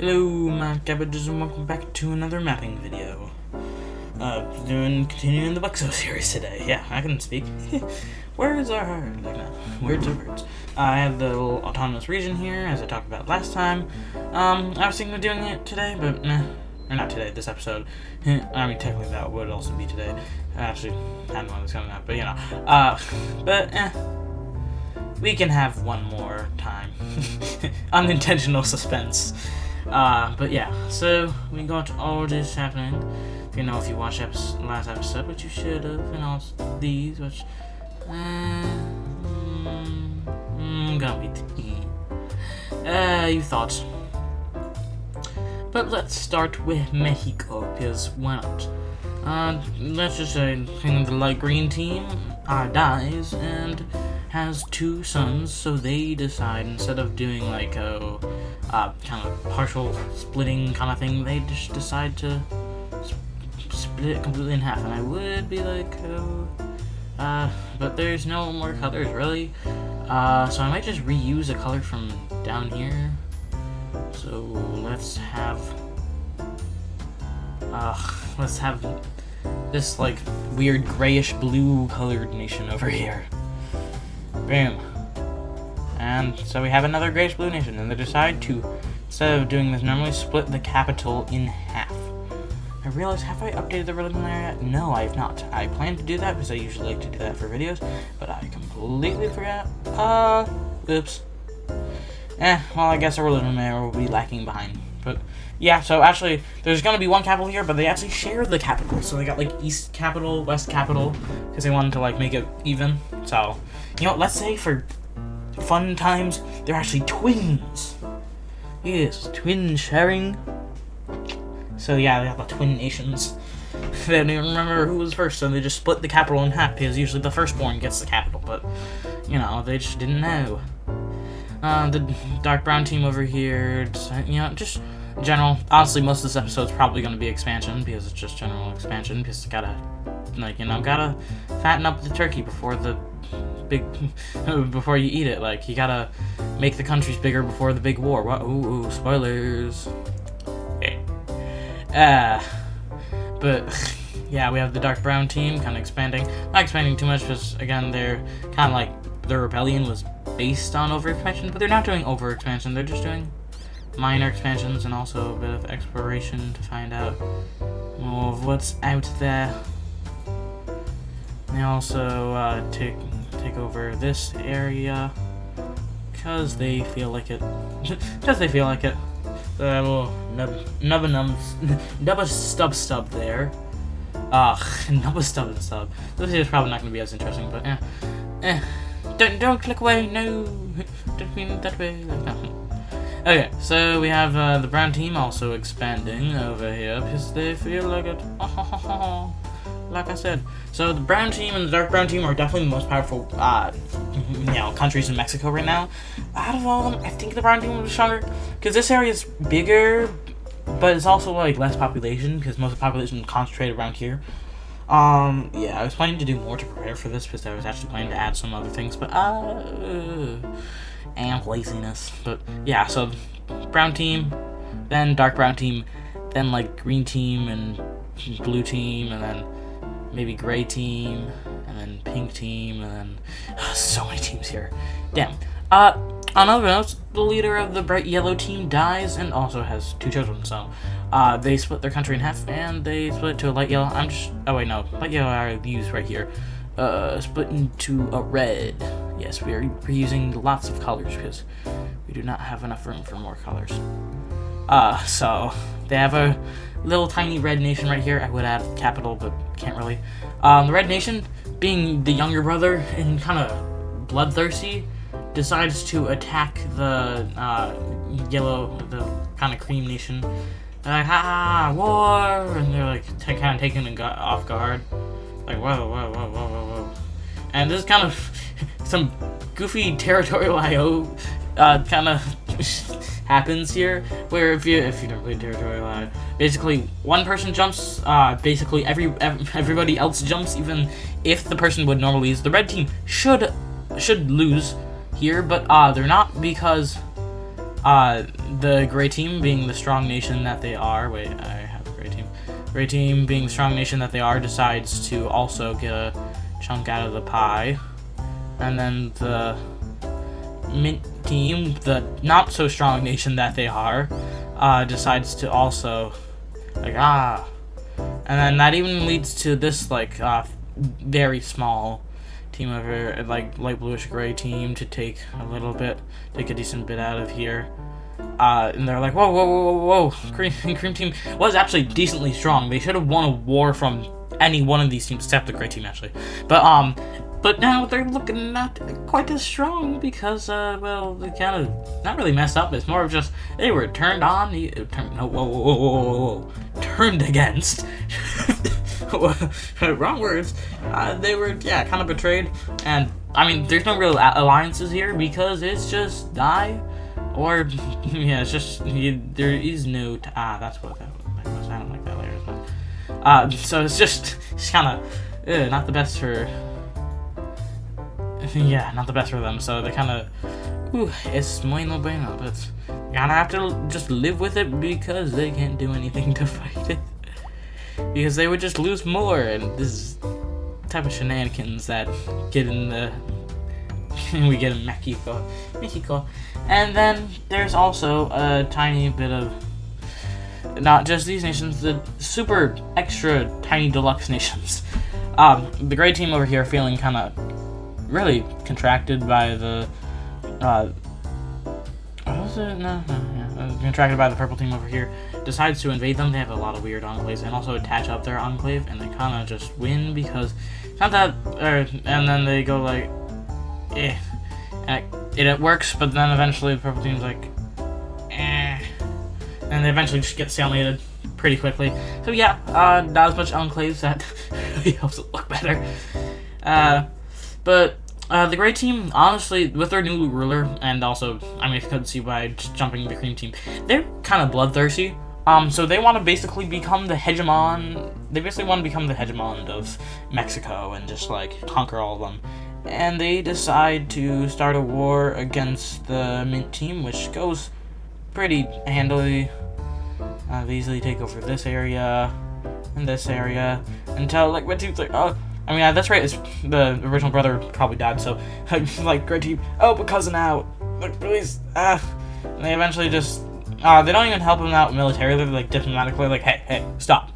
Hello, my cabbages, and welcome back to another mapping video. Continuing the WICSO series today. Yeah, I can speak. Words are hard. Like that. Words are words. I have the little autonomous region here, as I talked about last time. I was thinking of doing it today, but nah. Or not today, this episode. I mean, technically that would also be today. I actually had one that's coming out, but you know. We can have one more time. Unintentional suspense. But yeah, so we got all this happening. If you watched last episode, which you should have, and also these, which gonna be you thoughts. But let's start with Mexico, because why not? Let's just say the light green team dies and has two sons, so they decide, instead of doing like a kind of partial splitting kind of thing, they just decide to split it completely in half. And I would be like, but there's no more colors really, so I might just reuse a color from down here. So let's have this like weird grayish blue colored nation over here. Boom. And so we have another grayish blue nation, and they decide to, instead of doing this normally, split the capital in half. I realize, have I updated the religion area? No, I have not. I plan to do that because I usually like to do that for videos, but I completely forgot. Oops. Well, I guess our religion area will be lacking behind. But yeah, so actually, there's gonna be one capital here, but they actually share the capital. So they got like East capital, West capital, because they wanted to like make it even. So, you know, let's say for fun times, they're actually twins. Yes, twin sharing. So yeah, they have the twin nations. They don't even remember who was first, so they just split the capital in half, because usually the firstborn gets the capital, but, you know, they just didn't know. The dark brown team over here, just general. Honestly, most of this episode is probably going to be expansion, because it's just general expansion, because you gotta, gotta fatten up the turkey before the before you eat it. Like, you gotta make the countries bigger before the big war. What? Ooh, spoilers. But yeah, we have the dark brown team kind of expanding. Not expanding too much, because again, they're kind of like, their rebellion was based on overexpansion, but they're not doing overexpansion. They're just doing minor expansions and also a bit of exploration to find out more of what's out there. They also take over this area because they feel like it. Because they feel like it. Well, nubba stub there. Nubba stub. This is probably not going to be as interesting, but Don't click away, no. Don't mean that way. Okay, so we have the brown team also expanding over here because they feel like it. Like I said. So the brown team and the dark brown team are definitely the most powerful countries in Mexico right now. Out of all of them, I think the brown team will be stronger because this area is bigger, but it's also like less population because most of the population is concentrated around here. Yeah, I was planning to do more to prepare for this because I was actually planning to add some other things, but and laziness. But yeah, so brown team, then dark brown team, then like green team and blue team, and then maybe gray team, and then pink team, and then so many teams here. Damn. On other notes, the leader of the bright yellow team dies and also has two children, so they split their country in half, and they split to a light yellow. Light yellow I used right here. Split into a red. Yes, we're reusing lots of colors because we do not have enough room for more colors. So they have a little tiny red nation right here. I would add capital, but can't really. The red nation, being the younger brother and kind of bloodthirsty, decides to attack the yellow, the kind of cream nation. They're like, war! And they're like kind of taken off guard. Like, whoa. And this is kind of some goofy territorial IO kind of happens here, where if you don't play territorial IO, basically one person jumps, basically everybody else jumps, even if the person would normally lose. The red team should lose here, but they're not, because The gray team, being the strong nation that they are, wait, I have a gray team. Gray team, being the strong nation that they are, decides to also get a chunk out of the pie. And then the mint team, the not so strong nation that they are, decides to also, like, and then that even leads to this, like, very small team over, like, light bluish gray team to take a decent bit out of here. And they're like, whoa, cream team was actually decently strong. They should have won a war from any one of these teams, except the gray team, actually. But now they're looking not quite as strong because, well, they kind of not really messed up. It's more of just they were turned on, turned against. Wrong words. They were, yeah, kind of betrayed. And I mean, there's no real alliances here because it's just die, or yeah, it's just there is no. That's what that was. I don't like that later as well. So it's kind of not the best for. Yeah, not the best for them, so they kind of, it's muy no bueno, but you gotta have to just live with it because they can't do anything to fight it. Because they would just lose more, and this is type of shenanigans that get in the, we get in Mexico. And then there's also a tiny bit of, not just these nations, the super extra tiny deluxe nations. The gray team over here feeling kind of really contracted by the contracted by the purple team over here, decides to invade them. They have a lot of weird enclaves and also attach up their enclave, and they kind of just win because it's not that, and then they go like, and it works, but then eventually the purple team's like, and they eventually just get stalemated pretty quickly. So yeah, not as much enclaves, that really helps it look better. But the gray team, honestly, with their new ruler, and also, I mean, if you couldn't see by just jumping the cream team, they're kind of bloodthirsty. So they want to basically become the hegemon. They basically want to become the hegemon of Mexico and just like conquer all of them. And they decide to start a war against the mint team, which goes pretty handily. They easily take over this area and this area until like red team's like, oh. I mean, that's right, it's the original brother probably died, so, like, great team, but cousin out, like, please, and they eventually just, they don't even help him out militarily, like, diplomatically, like, hey, stop,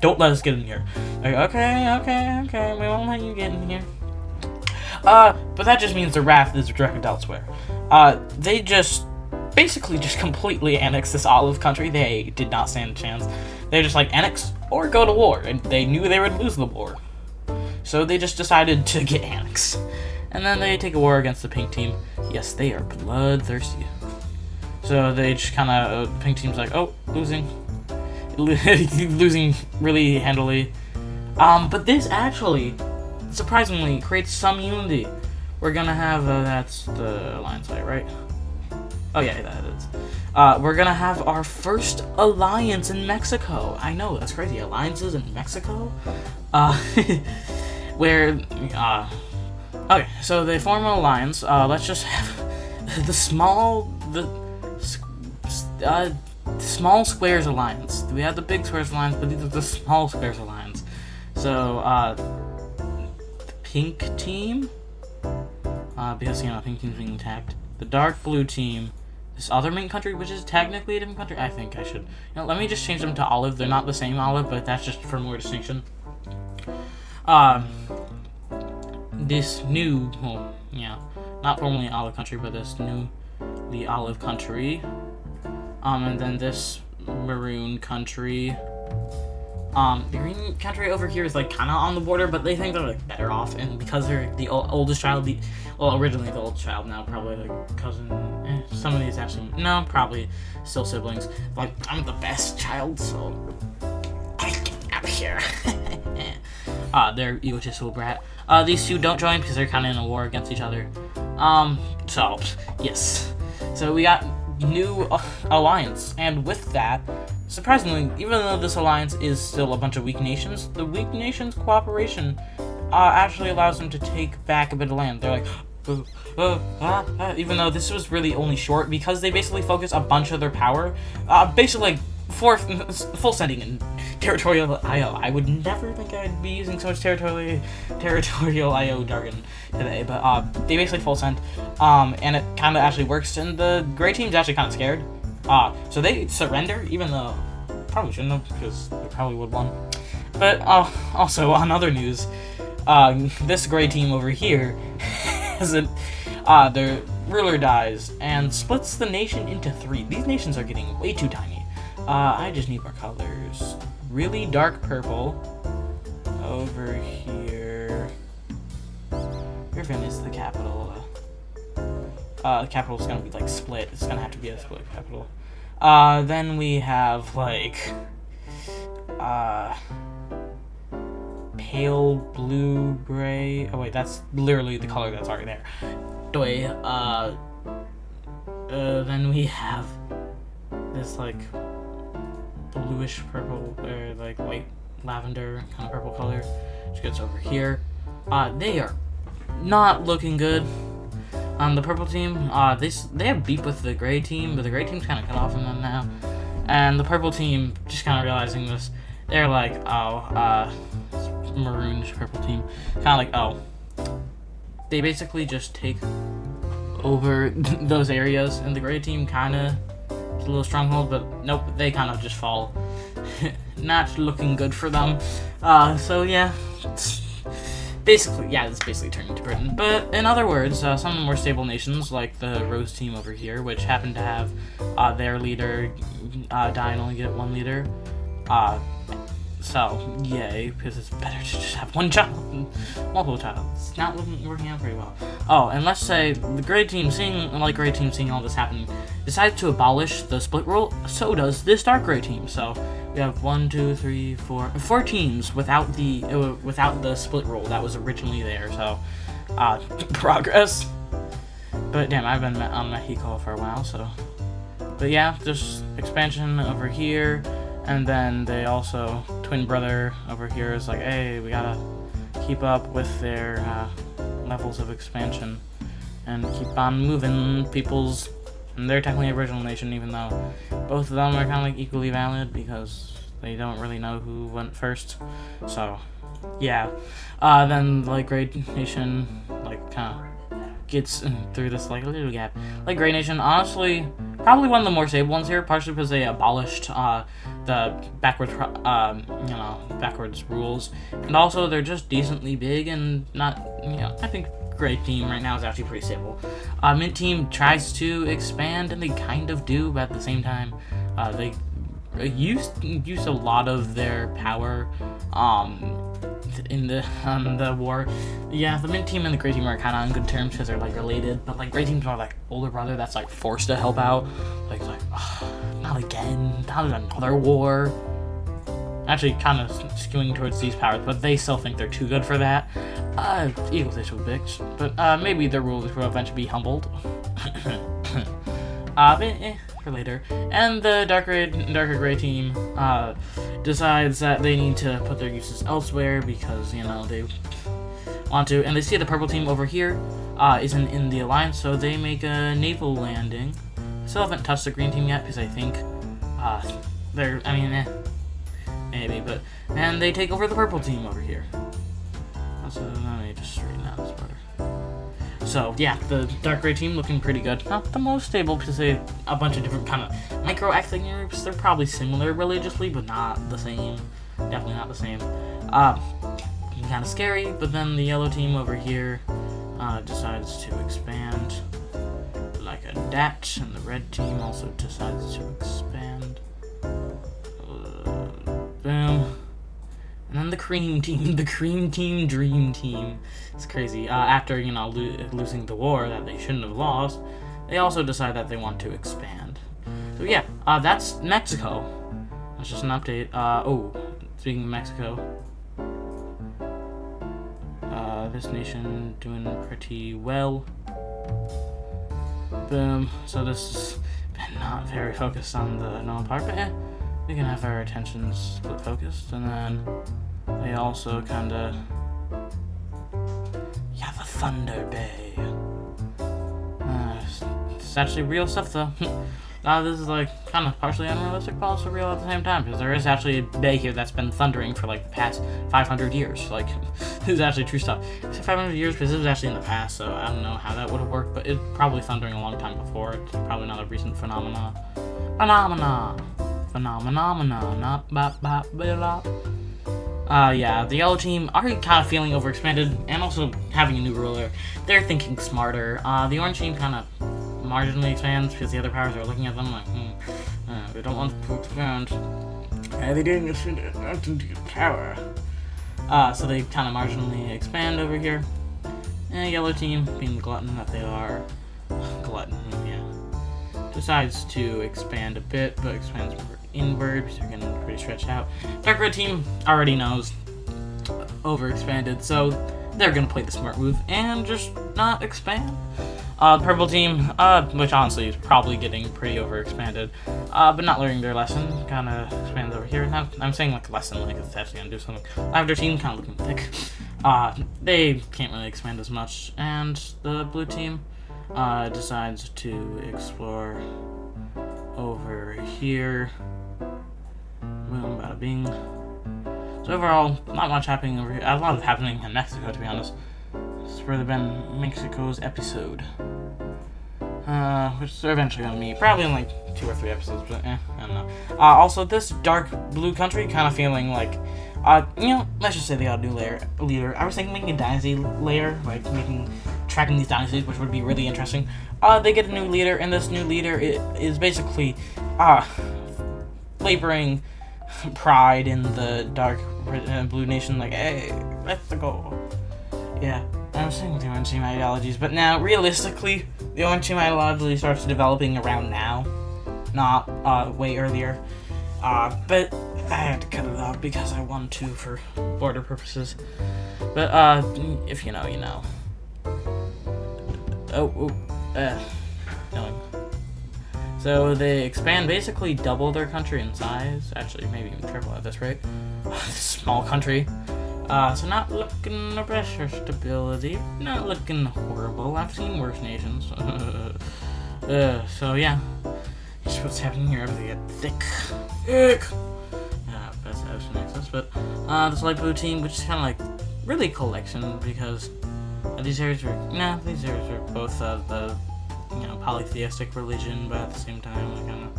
don't let us get in here, like, okay, we won't let you get in here, but that just means the wrath is directed elsewhere. They just, basically just completely annexed this olive country. They did not stand a chance. They just, like, annex or go to war, and they knew they would lose the war. So they just decided to get annexed. And then they take a war against the pink team. Yes, they are bloodthirsty. So they just kind of, pink team's like, oh, losing really handily. But this actually, surprisingly, creates some unity. We're gonna have, that's the alliance site, right? Oh yeah, that is. We're gonna have our first alliance in Mexico. I know, that's crazy. Alliances in Mexico? Okay, so they form an alliance. Let's just have the small squares alliance. We have the big squares alliance, but these are the small squares alliance. So, the pink team, because, you know, pink team's being attacked. The dark blue team, this other mint country, which is technically a different country. I think I should, let me just change them to olive. They're not the same olive, but that's just for more distinction. This new, well, yeah, not formerly olive country, but this the olive country, and then this maroon country, the green country over here is like kind of on the border, but they think they're like better off, and because they're the oldest child, originally the oldest child, now probably like cousin, some of these actually, no, probably still siblings, like, I'm the best child, so I get out of here. They're egotistical brat. These two don't join because they're kind of in a war against each other. So, yes. So we got new alliance, and with that, surprisingly, even though this alliance is still a bunch of weak nations, the weak nations' cooperation actually allows them to take back a bit of land. They're like, Even though this was really only short, because they basically focus a bunch of their power, basically like full sending in territorial IO. I would never think I'd be using so much territorial IO jargon today, but they basically full sent, and it kind of actually works, and the gray team's actually kind of scared, so they surrender, even though probably shouldn't have, because they probably would have won. But also on other news, this gray team over here their ruler dies and splits the nation into 3. These nations are getting way too tiny. I just need more colors. Really dark purple over here. Irvin is the capital. The capital's gonna be like split. It's gonna have to be a split capital. Then we have like pale blue gray. Oh wait, that's literally the color that's already there. Then we have this like bluish purple, or like white lavender kind of purple color, which gets over here. They are not looking good. The purple team, they have beef with the gray team, but the gray team's kind of cut off from them now. And the purple team, just kind of realizing this, they're like, maroonish purple team, kind of like, they basically just take over those areas, and the gray team kind of is a little stronghold, but nope, they kind of just fall. Not looking good for them. So yeah, it's basically turning to Britain. But in other words, some of the more stable nations, like the Rose team over here, which happen to have their leader die and only get 1 leader. So, yay, because it's better to just have 1 child than multiple child. It's not working out very well. Oh, and let's say the gray team, seeing all this happen, decides to abolish the split rule. So does this dark gray team. So we have 1, 2, 3, 4 teams without the split rule that was originally there. So, progress. But damn, I've been on Mexico for a while, so. But yeah, just expansion over here. And then they also, twin brother over here is like, hey, we gotta keep up with their levels of expansion and keep on moving peoples. And they're technically original nation, even though both of them are kind of like equally valid because they don't really know who went first. So, yeah. Then like Great Nation, like kind of gets through this like little gap. Like Great Nation, honestly, probably one of the more stable ones here, partially because they abolished the backwards rules, and also they're just decently big and not, I think Great Team right now is actually pretty stable. Mint Team tries to expand, and they kind of do, but at the same time, they use a lot of their power in the war. Yeah, the Mint Team and the Grey Team are kind of on good terms because they're like related, but like Grey Team's more like older brother that's like forced to help out. Like not again, not another war. Actually, kind of skewing towards these powers, but they still think they're too good for that. Equalization with bitch, but maybe their rulers will eventually be humbled. For later. And the darker gray team decides that they need to put their uses elsewhere because they want to, and they see the purple team over here isn't in the alliance, so they make a naval landing. Still haven't touched the green team yet because I think maybe, but and they take over the purple team over here. So let me just straighten out this part. So yeah, the dark gray team looking pretty good. Not the most stable because they have a bunch of different kind of micro ethnic groups. They're probably similar religiously, but not the same. Definitely not the same. Kind of scary. But then the yellow team over here decides to expand like a dat, and the red team also decides to expand. Boom. And then the cream team, dream team. It's crazy. After, losing the war that they shouldn't have lost, they also decide that they want to expand. So yeah, that's Mexico. That's just an update. Speaking of Mexico, this nation doing pretty well. Boom. So this has been not very focused on the normal part, but we can have our attention split focused, and then they also kind of, the Thunder Bay. It's actually real stuff, though. This is like kind of partially unrealistic, but also real at the same time, because there is actually a bay here that's been thundering for like the past 500 years. Like, this is actually true stuff. I say 500 years because this was actually in the past, so I don't know how that would have worked, but it's probably thundering a long time before. It's probably not a recent phenomena. Yeah, the yellow team already kind of feeling overexpanded, and also having a new ruler. They're thinking smarter. The orange team kind of marginally expands because the other powers are looking at them like, we don't want to expand. Why are they doing this into power? So they kind of marginally expand over here. And yellow team, being the glutton that they are, decides to expand a bit, but expands more inward because they're getting pretty stretched out. Dark red team already knows overexpanded, so they're gonna play the smart move and just not expand. Purple team, which honestly is probably getting pretty overexpanded, but not learning their lesson, kind of expands over here. Now, I'm saying like lesson, like it's actually gonna do something. Lavender team, kind of looking thick. They can't really expand as much, and the blue team decides to explore over here. Boom, bada bing. So overall, not much happening over here. A lot of happening in Mexico, to be honest. This has really been Mexico's episode. Which they're eventually gonna meet. Probably in like 2 or 3 episodes, but I don't know. Also, this dark blue country kind of feeling like, let's just say they got a new leader. I was thinking making a dynasty layer, like tracking these dynasties, which would be really interesting. They get a new leader, and this new leader is basically, laboring pride in the dark blue nation, like, hey, let's go. Yeah, I was saying with the orange team ideologies, but now, realistically, the orange team ideology starts developing around now, not way earlier. But I had to cut it out because I wanted to for border purposes. But, if you know, you know. No. So they expand, basically double their country in size. Actually, maybe even triple at this rate. Small country. So not looking the pressure stability. Not looking horrible. I've seen worse nations. So yeah. Just what's happening here. Everything get thick. Best access. But this light blue team, which is kind of like really collection, because these areas are both the polytheistic religion, but at the same time,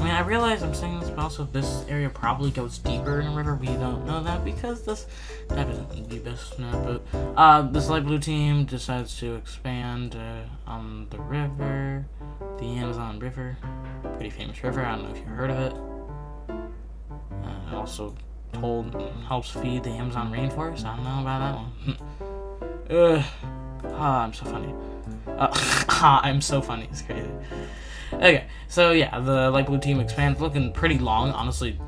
I realize I'm saying this, but also this area probably goes deeper in a river. We don't know that because this map isn't the best map, but this light blue team decides to expand on the river, the Amazon River, pretty famous river. I don't know if you've heard of it. Also helps feed the Amazon rainforest. I don't know about that one. I'm so funny. I'm so funny. It's crazy. Okay, so yeah, the light blue team expands, looking pretty long. Honestly,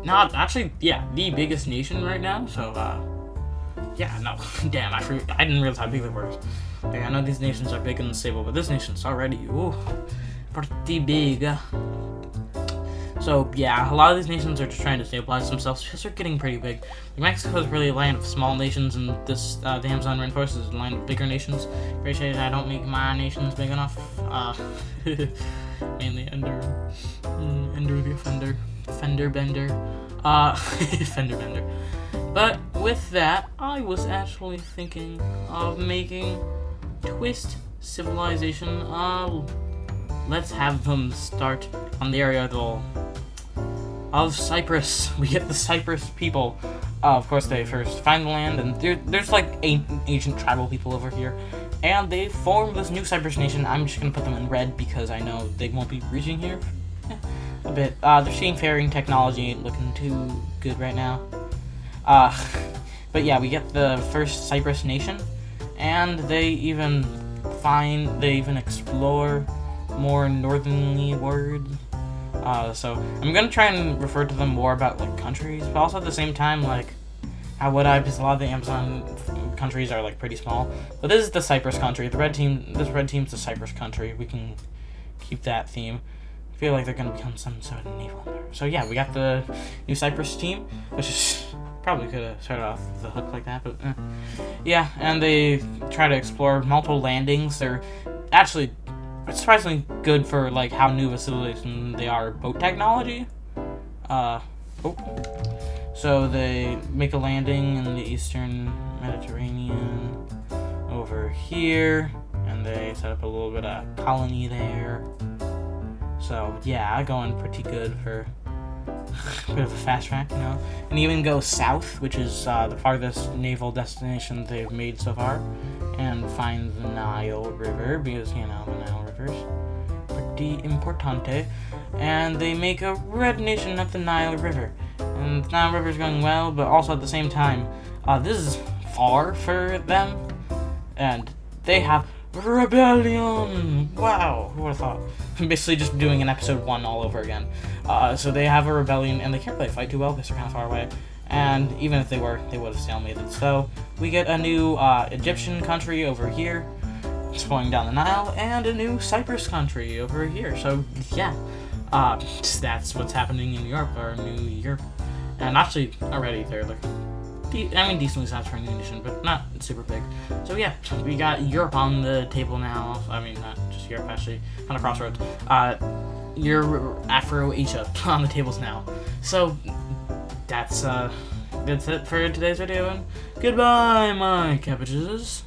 not actually. Yeah, the biggest nation right now. So yeah, no, damn, I didn't realize how big they were. Like, I know these nations are big and stable, but this nation's already pretty big. So yeah, a lot of these nations are just trying to stabilize themselves because they're getting pretty big. Like, Mexico is really a land of small nations, and this the Amazon rainforest is a land of bigger nations. Appreciate I don't make my nations big enough. Mainly Ender the offender, fender bender, fender bender. But with that, I was actually thinking of making Twist Civilization. Let's have them start on the area of Cyprus. We get the Cyprus people. Of course, they first find the land, and there's like ancient tribal people over here, and they form this new Cyprus nation. I'm just gonna put them in red because I know they won't be reaching here a bit. Their seafaring technology ain't looking too good right now. But yeah, we get the first Cyprus nation, and they even explore more northernly words. So I'm gonna try and refer to them more about like countries, but also at the same time, like, how would I? Because a lot of the Amazon countries are like pretty small. But this is the Cyprus country. This red team's the Cyprus country. We can keep that theme. I feel like they're gonna become some sort of naval empire. So yeah, we got the new Cyprus team, which is probably could have started off the hook like that, but yeah. And they try to explore multiple landings. They're actually surprisingly good for like how new of a civilization they are. Boat technology. So they make a landing in the eastern Mediterranean over here, and they set up a little bit of colony there. So yeah, going pretty good for a bit of a fast track, you know. And even go south, which is the farthest naval destination they've made so far, and find the Nile River, because, you know, the Nile River's pretty importante. And they make a red nation of the Nile River. And the Nile River's going well, but also at the same time, this is far for them, and they have rebellion. Wow, who would have thought? I'm basically just doing an episode 1 all over again. So they have a rebellion, and they can't really fight too well because they're kind of far away. And even if they were, they would have stalemated. So we get a new Egyptian country over here, it's flowing down the Nile, and a new Cyprus country over here. So yeah, that's what's happening in Europe, or New Europe. And actually, already they're like, decently sized for a new nation, but not super big. So yeah, we got Europe on the table now. I mean, not just Europe, actually, on a crossroads. Afro-Asia on the tables now. So that's it for today's video, and goodbye, my cabbages.